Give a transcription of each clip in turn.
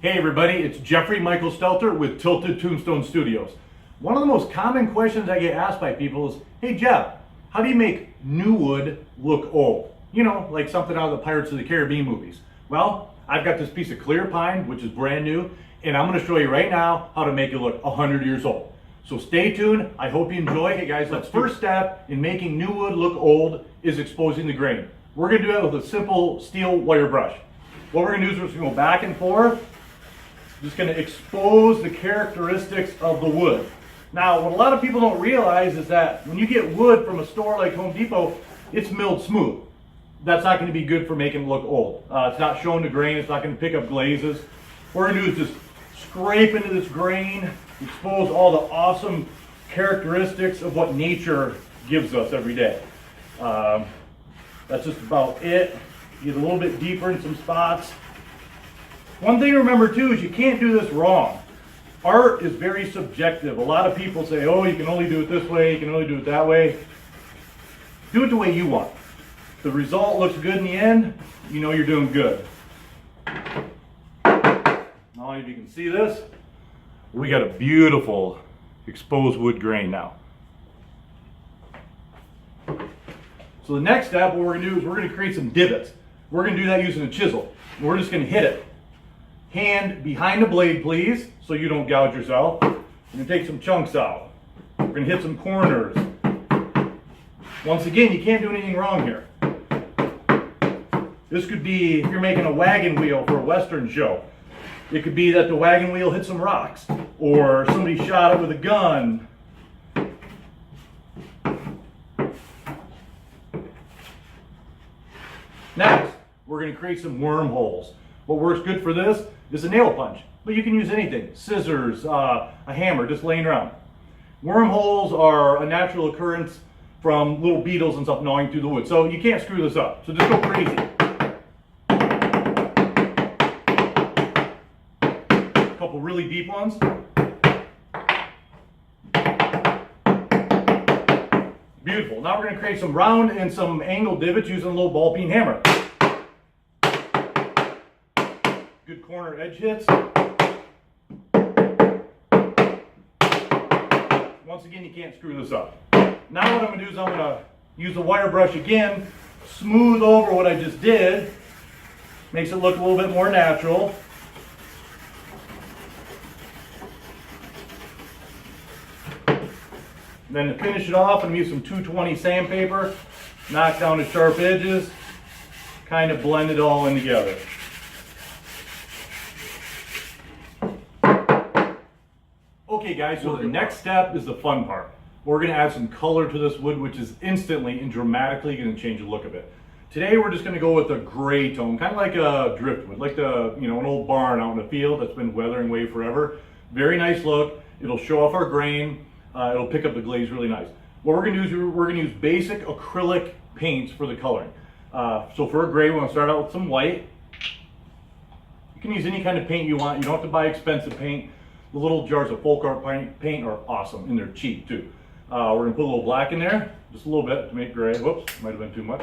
Hey everybody, it's Jeffrey Michael Stelter with Tilted Tombstone Studios. One of the most common questions I get asked by people is, hey Jeff, how do you make new wood look old? You know, like something out of the Pirates of the Caribbean movies. Well, I've got this piece of clear pine, which is brand new, and I'm going to show you right now how to make it look 100 years old. So stay tuned, I hope you enjoy. Hey guys, the first step in making new wood look old is exposing the grain. We're going to do that with a simple steel wire brush. What we're going to do is we're just going to go back and forth. Just going to expose the characteristics of the wood. Now, what a lot of people don't realize is that when you get wood from a store like Home Depot, it's milled smooth. That's not going to be good for making it look old. It's not showing the grain, it's not going to pick up glazes. What we're going to do is just scrape into this grain, expose all the awesome characteristics of what nature gives us every day. That's just about it. Get a little bit deeper in some spots. One thing to remember too is you can't do this wrong. Art is very subjective. A lot of people say, oh, you can only do it this way, you can only do it that way. Do it the way you want. If the result looks good in the end, you know you're doing good. Now if you can see this, we got a beautiful exposed wood grain now. So the next step, what we're going to do is we're going to create some divots. We're going to do that using a chisel. We're just going to hit it. Hand behind the blade, please, so you don't gouge yourself. We're going to take some chunks out. We're going to hit some corners. Once again, you can't do anything wrong here. This could be if you're making a wagon wheel for a Western show. It could be that the wagon wheel hit some rocks, or somebody shot it with a gun. Next, we're going to create some wormholes. What works good for this is a nail punch, but you can use anything. Scissors, a hammer, just laying around. Wormholes are a natural occurrence from little beetles and stuff gnawing through the wood, so you can't screw this up. So just go crazy. A couple really deep ones. Beautiful. Now we're going to create some round and some angled divots using a little ball peen hammer. Good corner edge hits. Once again, you can't screw this up. Now what I'm going to do is I'm going to use the wire brush again, smooth over what I just did. Makes it look a little bit more natural. Then to finish it off, I'm going to use some 220 sandpaper, knock down the sharp edges, kind of blend it all in together. Okay guys, so the next step is the fun part. We're going to add some color to this wood, which is instantly and dramatically going to change the look of it. Today we're just going to go with a gray tone, kind of like a driftwood, like an old barn out in the field that's been weathering away forever. Very nice look. It'll show off our grain. It'll pick up the glaze really nice. What we're going to do is we're going to use basic acrylic paints for the coloring. So for a gray, we're going to start out with some white. You can use any kind of paint you want. You don't have to buy expensive paint. The little jars of folk art paint are awesome, and they're cheap too. We're going to put a little black in there, just a little bit to make gray. Whoops, might have been too much.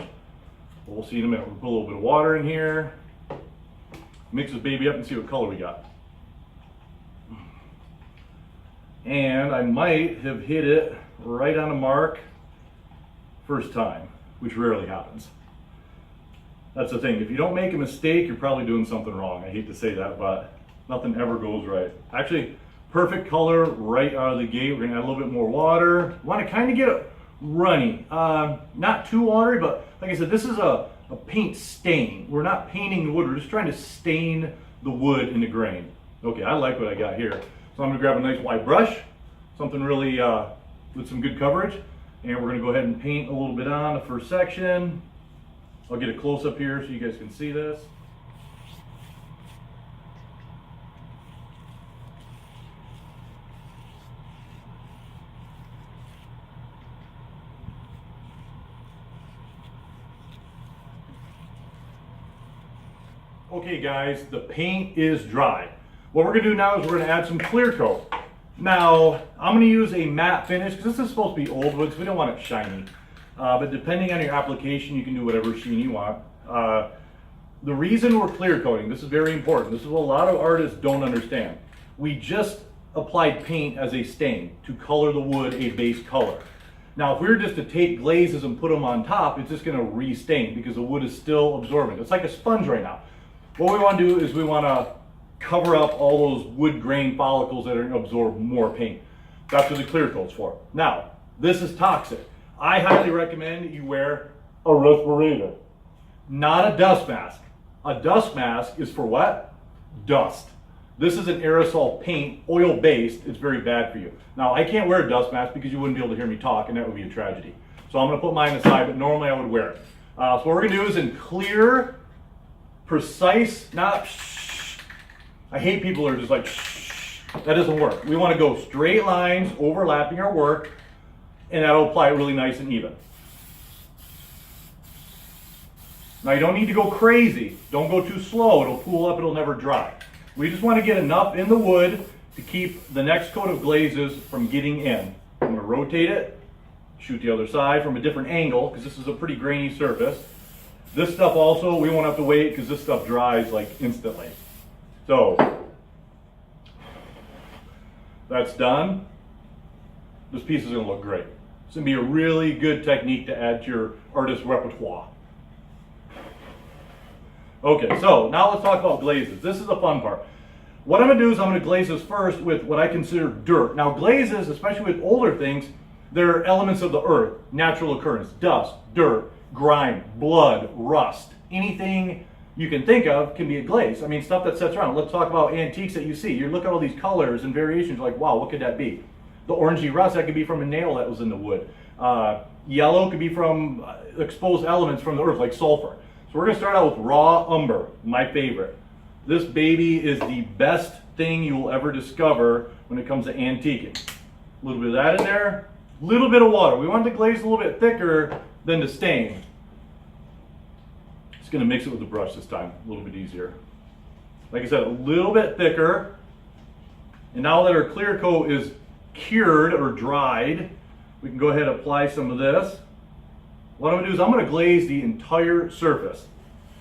But we'll see in a minute. We'll put a little bit of water in here. Mix this baby up and see what color we got. And I might have hit it right on the mark first time, which rarely happens. That's the thing. If you don't make a mistake, you're probably doing something wrong. I hate to say that, but nothing ever goes right. Actually, perfect color right out of the gate. We're going to add a little bit more water. We want to kind of get it runny. Not too watery, but like I said, this is a paint stain. We're not painting the wood. We're just trying to stain the wood in the grain. Okay, I like what I got here. So I'm going to grab a nice wide brush, something really with some good coverage, and we're going to go ahead and paint a little bit on the first section. I'll get a close up here so you guys can see this. Okay guys, the paint is dry. What we're going to do now is we're going to add some clear coat. Now, I'm going to use a matte finish because this is supposed to be old wood, so we don't want it shiny. But depending on your application, you can do whatever sheen you want. The reason we're clear coating, this is very important. This is what a lot of artists don't understand. We just applied paint as a stain to color the wood a base color. Now, if we were just to take glazes and put them on top, it's just going to re-stain because the wood is still absorbent. It's like a sponge right now. What we want to do is we want to cover up all those wood grain follicles that are going to absorb more paint. That's what the clear coat's for. Now, this is toxic. I highly recommend you wear a respirator, not a dust mask. A dust mask is for what? Dust. This is an aerosol paint, oil-based. It's very bad for you. Now, I can't wear a dust mask because you wouldn't be able to hear me talk, and that would be a tragedy. So I'm going to put mine aside, but normally I would wear it. So what we're going to do is in clear, precise, not shh. I hate people who are just like shh. That doesn't work. We want to go straight lines, overlapping our work, and that'll apply it really nice and even. Now, you don't need to go crazy. Don't go too slow. It'll pool up. It'll never dry. We just want to get enough in the wood to keep the next coat of glazes from getting in. I'm going to rotate it, shoot the other side from a different angle because this is a pretty grainy surface. This stuff also, we won't have to wait because this stuff dries like instantly. So, that's done. This piece is going to look great. It's going to be a really good technique to add to your artist repertoire. Okay, so now let's talk about glazes. This is the fun part. What I'm going to do is I'm going to glaze this first with what I consider dirt. Now glazes, especially with older things, they're elements of the earth, natural occurrence, dust, dirt, grime, blood, rust. Anything you can think of can be a glaze. I mean, stuff that sits around. Let's talk about antiques that you see. You look at all these colors and variations, like, wow, what could that be? The orangey rust, that could be from a nail that was in the wood. Yellow could be from exposed elements from the earth, like sulfur. So we're going to start out with raw umber, my favorite. This baby is the best thing you will ever discover when it comes to antiquing. A little bit of that in there, a little bit of water. We want the glaze a little bit thicker than the stain. Just going to mix it with the brush this time, a little bit easier. Like I said, a little bit thicker. And now that our clear coat is cured or dried, we can go ahead and apply some of this. What I'm going to do is I'm going to glaze the entire surface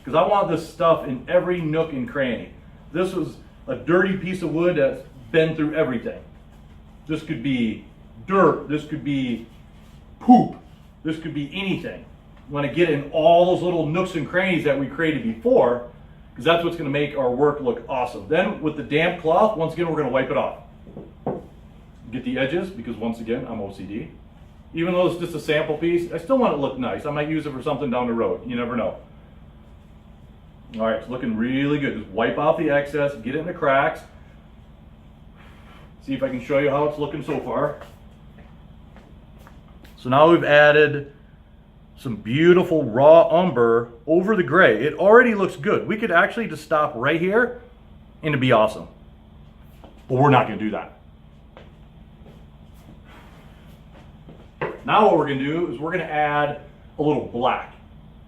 because I want this stuff in every nook and cranny. This was a dirty piece of wood that's been through everything. This could be dirt, this could be poop, this could be anything. You want to get in all those little nooks and crannies that we created before because that's what's going to make our work look awesome. Then with the damp cloth, once again, we're going to wipe it off. Get the edges because once again, I'm OCD. Even though it's just a sample piece, I still want it to look nice. I might use it for something down the road. You never know. All right, it's looking really good. Just wipe off the excess, get it in the cracks. See if I can show you how it's looking so far. So now we've added some beautiful raw umber over the gray. It already looks good. We could actually just stop right here and it'd be awesome. But we're not going to do that. Now what we're going to do is we're going to add a little black.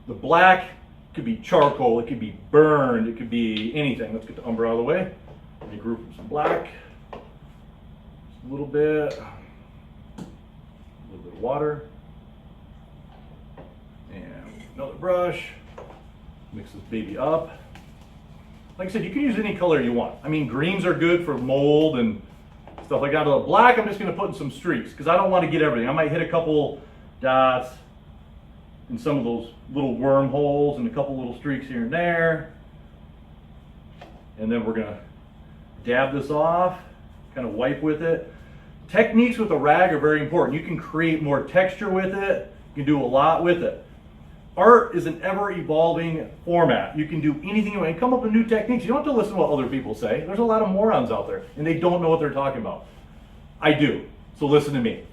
The black could be charcoal, it could be burned, it could be anything. Let's get the umber out of the way. Let me group some black. Just a little bit of water. And another brush. Mix this baby up. Like I said, you can use any color you want. I mean, greens are good for mold and stuff like that. The black, I'm just going to put in some streaks because I don't want to get everything. I might hit a couple dots in some of those little wormholes and a couple little streaks here and there. And then we're going to dab this off, kind of wipe with it. Techniques with a rag are very important. You can create more texture with it. You can do a lot with it. Art is an ever-evolving format. You can do anything you want and come up with new techniques. You don't have to listen to what other people say. There's a lot of morons out there, and they don't know what they're talking about. I do, so listen to me.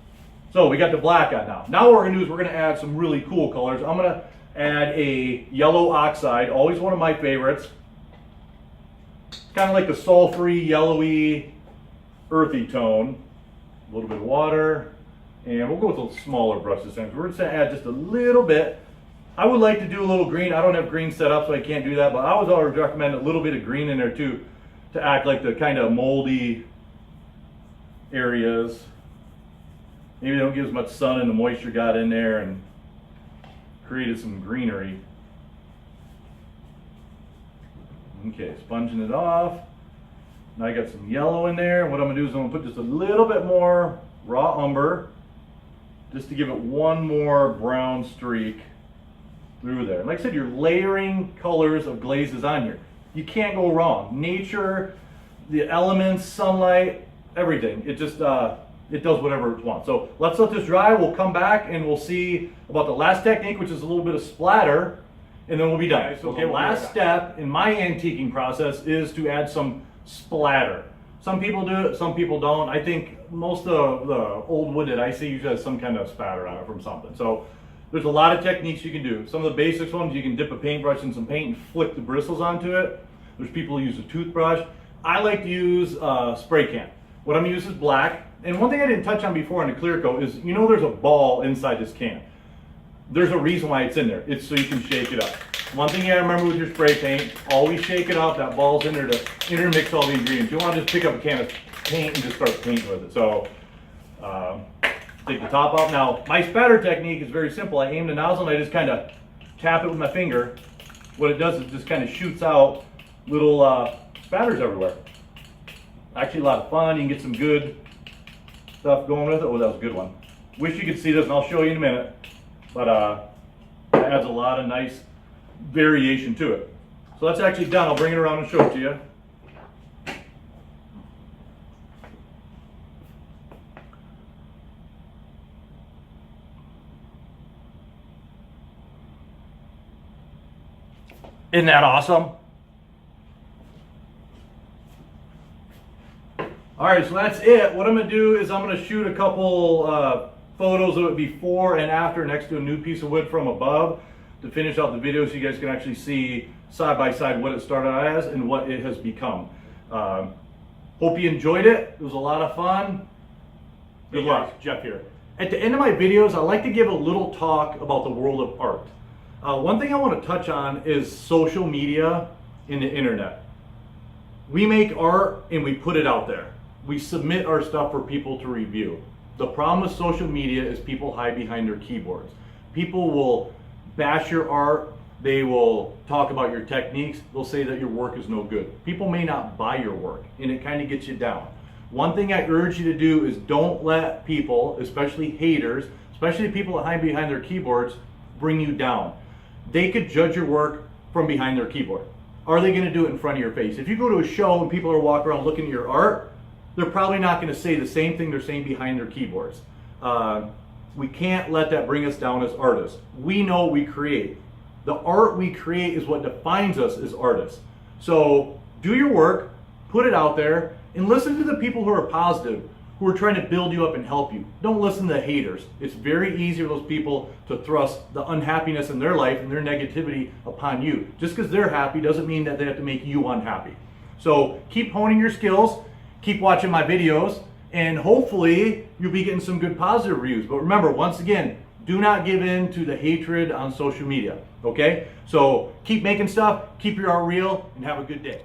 So we got the black on now. Now what we're going to do is we're going to add some really cool colors. I'm going to add a yellow oxide, always one of my favorites. Kind of like the sulfury, yellowy, earthy tone. A little bit of water, and we'll go with a smaller brush this time. We're just going to add just a little bit. I would like to do a little green. I don't have green set up, so I can't do that, but I always recommend a little bit of green in there too to act like the kind of moldy areas. Maybe they don't get as much sun and the moisture got in there and created some greenery. Okay, sponging it off. Now I got some yellow in there. What I'm gonna do is I'm gonna put just a little bit more raw umber, just to give it one more brown streak through there. Like I said, you're layering colors of glazes on here. You can't go wrong. Nature, the elements, sunlight, everything. It just, it does whatever it wants. So let's let this dry. We'll come back and we'll see about the last technique, which is a little bit of splatter, and then we'll be done. Okay, last step in my antiquing process is to add some splatter. Some people do it, some people don't. I think most of the old wood that I see usually has some kind of spatter on it from something. So there's a lot of techniques you can do. Some of the basics ones, you can dip a paintbrush in some paint and flick the bristles onto it. There's people who use a toothbrush. I like to use a spray can. What I'm gonna use is black. And one thing I didn't touch on before in the clear coat is, you know, there's a ball inside this can. There's a reason why it's in there. It's so you can shake it up. One thing you gotta remember with your spray paint, always shake it up. That ball's in there to intermix all the ingredients. You don't want to just pick up a can of paint and just start painting with it. So take the top off. Now, my spatter technique is very simple. I aim the nozzle and I just kind of tap it with my finger. What it does is just kind of shoots out little spatters everywhere. Actually a lot of fun. You can get some good stuff going with it. Oh, that was a good one. Wish you could see this, and I'll show you in a minute. But it adds a lot of nice variation to it. So that's actually done. I'll bring it around and show it to you. Isn't that awesome? All right, so that's it. What I'm gonna do is I'm gonna shoot a couple photos of it before and after next to a new piece of wood from above to finish out the video so you guys can actually see side by side what it started out as and what it has become. Hope you enjoyed it. It was a lot of fun. Good luck. Jeff here. At the end of my videos, I like to give a little talk about the world of art. One thing I want to touch on is social media and the internet. We make art and we put it out there. We submit our stuff for people to review. The problem with social media is people hide behind their keyboards. People will bash your art. They will talk about your techniques. They'll say that your work is no good. People may not buy your work, and it kind of gets you down. One thing I urge you to do is don't let people, especially haters, especially people that hide behind their keyboards, bring you down. They could judge your work from behind their keyboard. Are they going to do it in front of your face? If you go to a show and people are walking around looking at your art, they're probably not going to say the same thing they're saying behind their keyboards. We can't let that bring us down as artists. We know what we create. The art we create is what defines us as artists. So do your work, put it out there, and listen to the people who are positive, who are trying to build you up and help you. Don't listen to the haters. It's very easy for those people to thrust the unhappiness in their life and their negativity upon you. Just because they're happy doesn't mean that they have to make you unhappy. So keep honing your skills, keep watching my videos, and hopefully you'll be getting some good positive reviews. But remember, once again, do not give in to the hatred on social media, okay? So keep making stuff, keep your art real, and have a good day.